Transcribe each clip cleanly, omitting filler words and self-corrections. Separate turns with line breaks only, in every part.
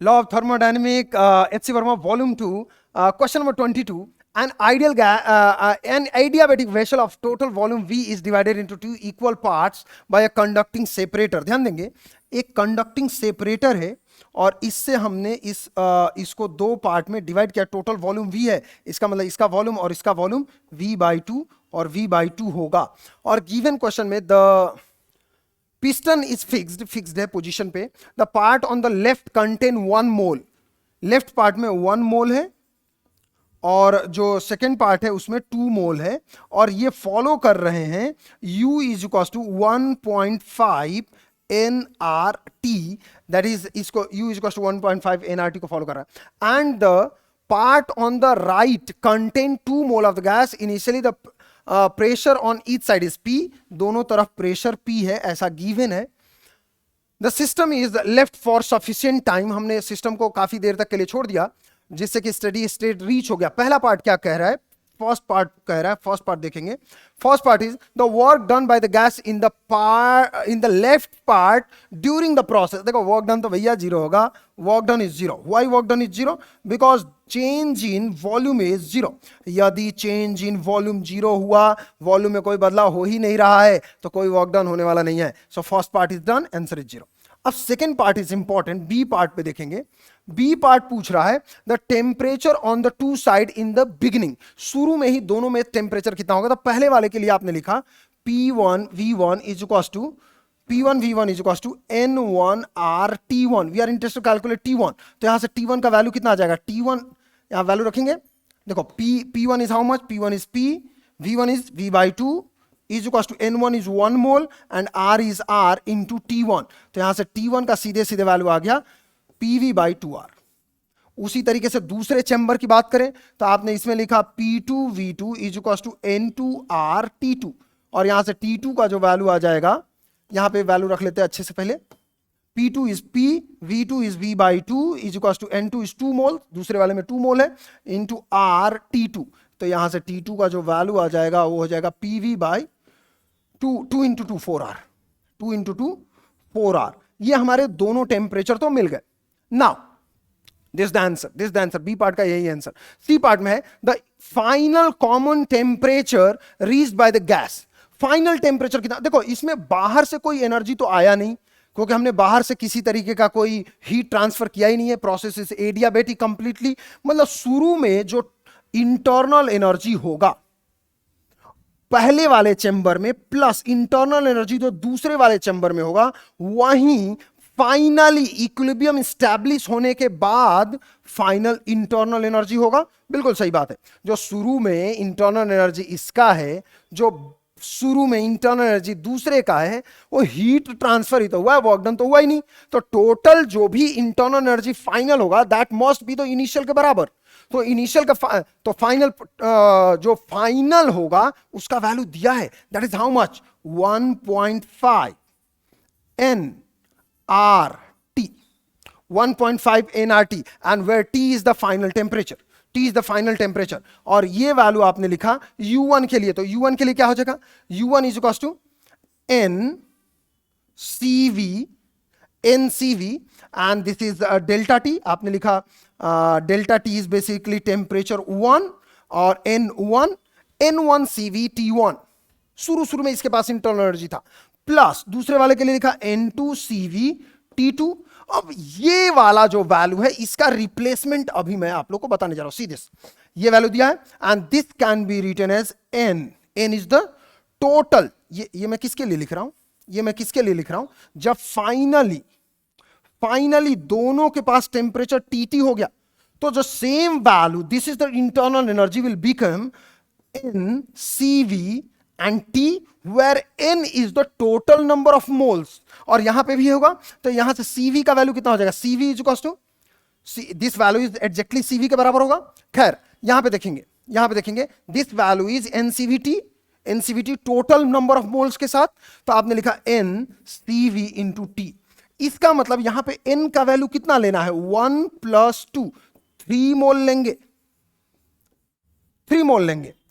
Law of thermodynamic, H.C. Verma, volume 2, question number 22. An adiabatic vessel of total volume V is divided into two equal parts by a conducting separator. ध्यान देंगे, एक conducting separator है और इससे हमने इसको दो पार्ट में डिवाइड किया. टोटल वॉल्यूम V है, इसका मतलब इसका वॉल्यूम और इसका वॉल्यूम V/2 और V/2 होगा. और गिवन क्वेश्चन में द पिस्टन इज फिक्स्ड है पोजीशन पे. The part on the left contain 1 mole. Left part में 1 मोल है और जो सेकेंड पार्ट है उसमें 2 मोल है. और ये फॉलो कर रहे हैं U is equal to 1.5 nRT. That is इसको U is equal to 1.5 nRT को फॉलो कर रहा है. And the part on the right contain 2 mole of the gas. Initially the pressure on each side is P. दोनों तरफ pressure P है, ऐसा given है. The system is left for sufficient time. हमने सिस्टम को काफी देर तक के लिए छोड़ दिया जिससे कि स्टडी स्टेट रीच हो गया. पहला पार्ट क्या कह रहा है? फर्स्ट पार्ट कह रहा है. फर्स्ट पार्ट देखेंगे. First part is the work done by the gas in the left part during the process. देखो वर्क डन तो भैया 0 होगा. Work done is 0. Why work done is 0? Because change in volume is 0. यदि change in volume 0 हुआ, volume में कोई बदलाव हो ही नहीं रहा है, तो कोई वर्क डन होने वाला नहीं है. So first part is done, answer is 0. अब second part is important. B part पे देखेंगे. बी पार्ट पूछ रहा है the temperature on the two side in the beginning. शुरू में ही दोनों में टेम्परेचर कितना होगा? तो पहले वाले के लिए आपने लिखा P1 V1 is equal to N1 R T1. We are interested calculate T1. तो यहां से T1 का वैल्यू कितना आ जाएगा? T1 यहां वैल्यू रखेंगे. देखो P1 is how much? P1 is P, V1 is V/2 is equals to N1 is 1 mole and R is R into T1. तो यहां से T1 का सीधे सीधे वैल्यू आ गया PV/2R. उसी तरीके से दूसरे चैम्बर की बात करें तो आपने इसमें लिखा P2 V2 is equals to N2R T2. और यहां से T2 का जो वैल्यू आ जाएगा, यहां पे वैल्यू रख लेते हैं अच्छे से. पहले P2 is P, V2 is V/2 is equals to N2 is 2 मोल. दूसरे वाले में 2 मोल है into R T2. तो यहां से T2 का जो वैल्यू आ जाएगा वो हो जाएगा PV/2 2 into 2 4R. 2 into 2 4R. ये हमारे दोनों टेम्परेचर तो मिल गए. Now this the answer. B part का यही आंसर. सी पार्ट में है the final common temperature reached by the gas. Final temperature कितना? देखो इसमें बाहर से कोई एनर्जी तो आया नहीं, क्योंकि हमने बाहर से किसी तरीके का कोई हीट ट्रांसफर किया ही नहीं है. Process is adiabatic completely. मतलब शुरू में जो इंटरनल एनर्जी होगा पहले वाले चैम्बर में प्लस इंटरनल एनर्जी जो दूसरे वाले चैम्बर में होगा, वहीं फाइनली इक्विलिब्रियम एस्टैब्लिश होने के बाद फाइनल इंटरनल एनर्जी होगा. बिल्कुल सही बात है. जो शुरू में इंटरनल एनर्जी इसका है, जो शुरू में इंटरनल एनर्जी दूसरे का है, वो हीट ट्रांसफर ही तो हुआ है, वर्क डन तो हुआ ही नहीं. तो टोटल जो भी इंटरनल एनर्जी फाइनल होगा that must be the initial के बराबर. तो इनिशियल का तो फाइनल जो फाइनल होगा उसका वैल्यू दिया है. That is how much? 1.5 nRT. 1.5 nRT. And where T is the final temperature. T is the final temperature. और ये वैल्यू आपने लिखा U1 के लिए. तो U1 के लिए क्या हो जाएगा? U1 is equal to NCV and this is delta T. आपने लिखा delta T is basically temperature 1 और N1 CV T1. शुरू में इसके पास इंटरनल एनर्जी था, प्लस दूसरे वाले के लिए लिखा N2 CV T2. अब ये वाला जो वैल्यू है इसका रिप्लेसमेंट अभी मैं आप लोग को बताने जा रहा हूं. सी दिस, ये वैल्यू दिया है and this can be written as N. N is the total. ये मैं किसके लिए लिख रहा हूं? ये मैं किसके लिए लिख रहा हूं? जब फाइनली दोनों के पास टेम्परेचर TT हो गया, तो जो same value, this is the internal energy, will become N CV and T, where N is the total number of moles. और यहां पे भी होगा, तो यहां से CV का वैल्यू कितना हो जाएगा? CV is equals to this value is exactly CV के बराबर होगा. खैर यहां पे देखेंगे this value is NCVT total number of moles के साथ. तो आपने लिखा NCV इंटू T. इसका मतलब यहां पे N का वैल्यू कितना लेना है? 1 + 2, 3 मोल लेंगे.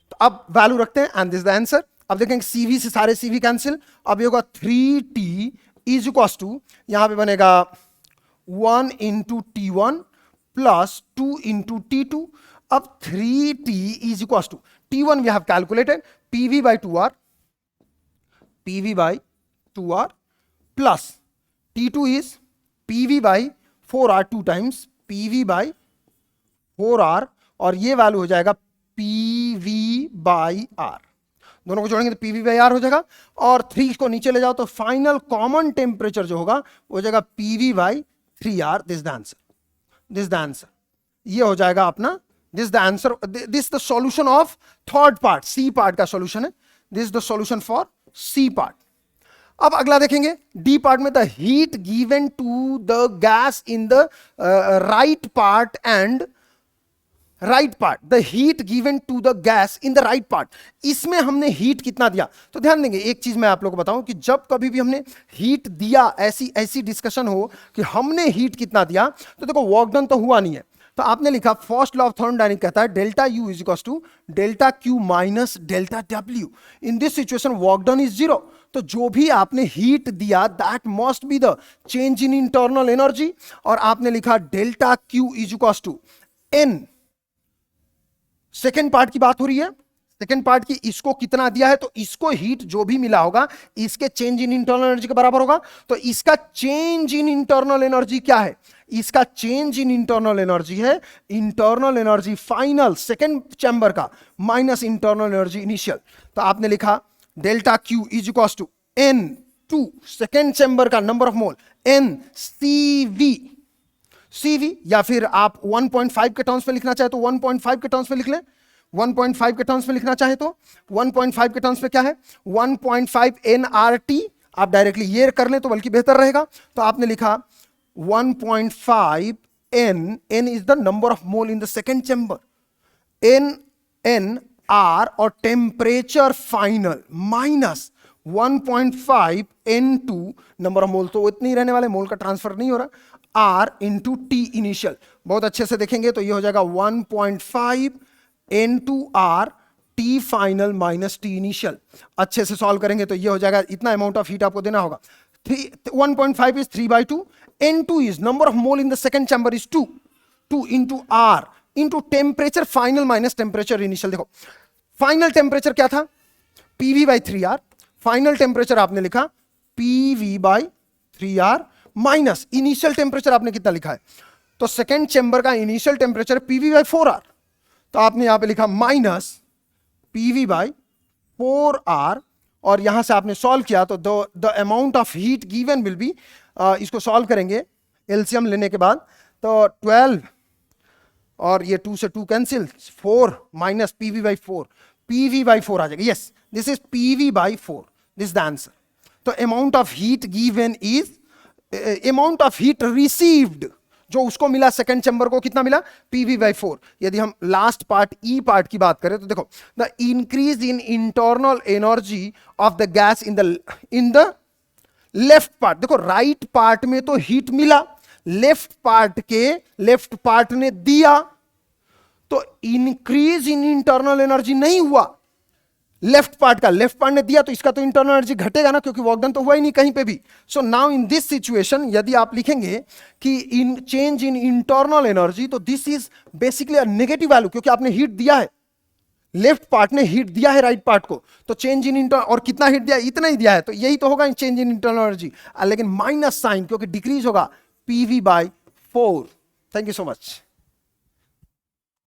तो अब वैल्यू रखते हैं एंड दिस द आंसर. अब देखेंगे CV से सारे CV कैंसिल. अब ये होगा 3T इज इक्वल टू, यहां पे बनेगा 1 into T1 plus 2 into T2. अब 3T is equal to T1 we have calculated PV by 2R, PV by 2R plus T2 is PV by 4R, 2 times PV by 4R, और ये value हो जाएगा PV by R. दोनों को जोड़ेंगे तो PV by R हो जाएगा, और 3 को नीचे ले जाओ तो फाइनल कॉमन टेम्परेचर जो होगा वो हो जाएगा PV by 3R. This the answer, this the answer. ये हो जाएगा अपना, this the answer, this the solution of third part, C part का सॉल्यूशन है. This the solution for C part. अब अगला देखेंगे डी पार्ट में, the heat given to the gas in the right part and right part, the heat given to the gas in the right part. इसमें हमने heat कितना दिया, तो ध्यान देंगे एक चीज मैं आप लोगों को बताऊं कि जब कभी भी हमने हीट दिया, ऐसी डिस्कशन हो कि हमने हीट कितना दिया, तो देखो वर्क डन तो हुआ नहीं है. तो आपने लिखा फर्स्ट लॉ ऑफ थर्मोडायनामिक्स कहता है delta U is equal to delta Q minus delta W. In this situation work done is 0. तो जो भी आपने हीट दिया that must be the change in internal energy, और आपने लिखा delta Q is equal to N. Second part की बात हो रही है, सेकेंड पार्ट की इसको कितना दिया है, तो इसको हीट जो भी मिला होगा इसके चेंज इन इंटरनल एनर्जी के बराबर होगा. तो इसका चेंज इन इंटरनल एनर्जी क्या है, इसका चेंज इन इंटरनल एनर्जी है internal energy final second chamber का माइनस इंटरनल एनर्जी इनिशियल. तो आपने लिखा delta Q is equal to N two second chamber का number of mole N CV, या फिर आप 1.5 के टर्म्स में लिखना चाहे तो 1.5 के टर्म्स में लिख लें. 1.5 के टर्म्स में लिखना चाहे तो 1.5 के टर्म्स में क्या है 1.5 nRT. आप डायरेक्टली ये कर लें तो बल्कि बेहतर रहेगा. तो आपने लिखा 1.5 n is the number of mole in the second chamber, NR और temperature final minus 1.5 N2 number of मोल. तो इतनी रहने वाले, मोल का ट्रांसफर नहीं हो रहा, R इंटू T इनिशियल. बहुत अच्छे से देखेंगे तो ये हो जाएगा 1.5 N2R T final minus T initial. अच्छे से सॉल्व करेंगे तो ये हो जाएगा, इतना अमाउंट ऑफ हीट आपको देना होगा. 1.5 is 3/2, N2 is number of mole in the second chamber is 2 into R into temperature final minus temperature initial. देखो फाइनल टेम्परेचर क्या था, PV by 3R. Final temperature आपने लिखा PV by 3R minus initial temperature आपने कितना लिखा है, तो सेकेंड चैम्बर का initial temperature PV by 4R. तो आपने यहां पे लिखा माइनस PV by 4R, और यहां से आपने सॉल्व किया तो the amount of heat given will be, इसको सॉल्व करेंगे एलसीएम लेने के बाद तो 12, और ये 2 से 2 cancel, 4 minus PV by 4, PV by 4 आ जाएगा. Yes, this is PV by 4, this the answer. तो amount of heat given is amount of heat received, जो उसको मिला सेकंड चैम्बर को कितना मिला PV by 4. यदि हम लास्ट पार्ट ई पार्ट की बात करें तो देखो the increase in internal energy of the gas in the left part. देखो राइट पार्ट में तो हीट मिला, लेफ्ट पार्ट ने दिया तो इंक्रीज इन इंटरनल एनर्जी नहीं हुआ. लेफ्ट पार्ट ने दिया तो इसका तो इंटरनल एनर्जी घटेगा ना, क्योंकि वर्क डन तो हुआ ही नहीं कहीं पे भी. So now in this situation यदि आप लिखेंगे कि इन चेंज इन इंटरनल एनर्जी, तो this is basically a negative value, क्योंकि आपने हीट दिया है, लेफ्ट पार्ट ने हीट दिया है राइट पार्ट को, तो चेंज इन इंटरनल, और कितना हीट दिया, इतना ही दिया है, तो यही तो होगा चेंज इन इंटरनल एनर्जी, लेकिन माइनस साइन क्योंकि डिक्रीज होगा PV by 4. Thank you so much.